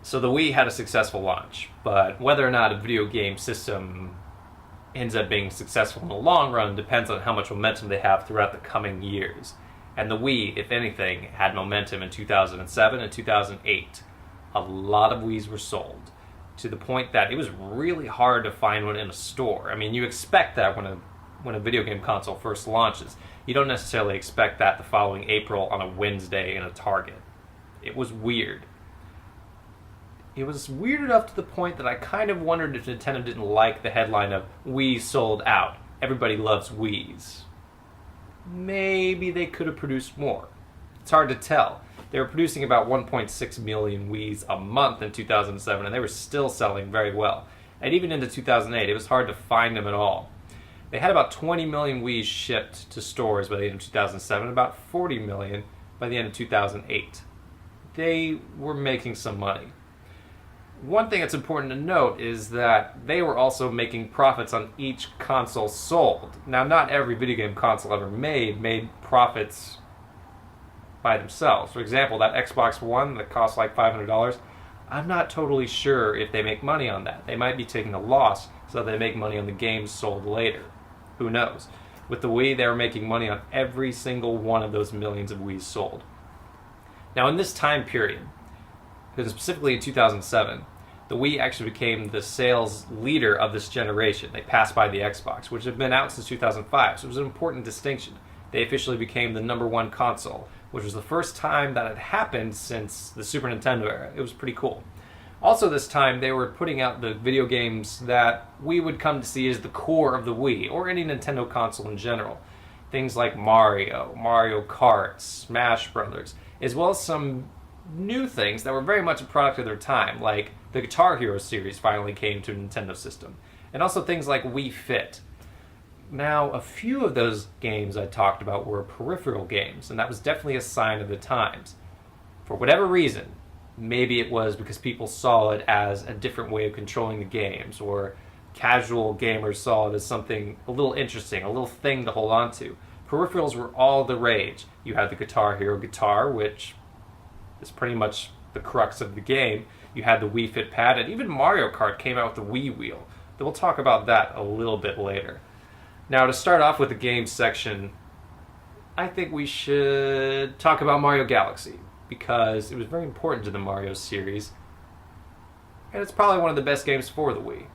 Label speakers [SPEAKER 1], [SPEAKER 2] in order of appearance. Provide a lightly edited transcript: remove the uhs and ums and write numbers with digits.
[SPEAKER 1] So the Wii had a successful launch, but whether or not a video game system ends up being successful in the long run depends on how much momentum they have throughout the coming years. And the Wii, if anything, had momentum in 2007 and 2008. A lot of Wiis were sold, to the point that it was really hard to find one in a store. I mean, you expect that when a video game console first launches. You don't necessarily expect that the following April on a Wednesday in a Target. It was weird. It was weird enough to the point that I kind of wondered if Nintendo didn't like the headline of Wii sold out. Everybody loves Wiis. Maybe they could have produced more. It's hard to tell. They were producing about 1.6 million Wiis a month in 2007, and they were still selling very well. And even into 2008, it was hard to find them at all. They had about 20 million Wiis shipped to stores by the end of 2007, about 40 million by the end of 2008. They were making some money. One thing that's important to note is that they were also making profits on each console sold. Now, not every video game console ever made profits by themselves. For example, that Xbox One that costs like $500, I'm not totally sure if they make money on that. They might be taking a loss so they make money on the games sold later. Who knows? With the Wii, they were making money on every single one of those millions of Wiis sold. Now, in this time period, because specifically in 2007, the Wii actually became the sales leader of this generation. They passed by the Xbox, which had been out since 2005, so it was an important distinction. They officially became the #1 console, which was the first time that had happened since the Super Nintendo era. It was pretty cool. Also this time, they were putting out the video games that we would come to see as the core of the Wii, or any Nintendo console in general. Things like Mario, Mario Kart, Smash Brothers, as well as some new things that were very much a product of their time, like the Guitar Hero series finally came to a Nintendo system, and also things like Wii Fit. Now, a few of those games I talked about were peripheral games, and that was definitely a sign of the times. For whatever reason, maybe it was because people saw it as a different way of controlling the games, or casual gamers saw it as something a little interesting, a little thing to hold on to. Peripherals were all the rage. You had the Guitar Hero guitar, which is pretty much the crux of the game. You had the Wii Fit pad, and even Mario Kart came out with the Wii Wheel. We'll talk about that a little bit later. Now, to start off with the games section, I think we should talk about Mario Galaxy, because it was very important to the Mario series, and it's probably one of the best games for the Wii.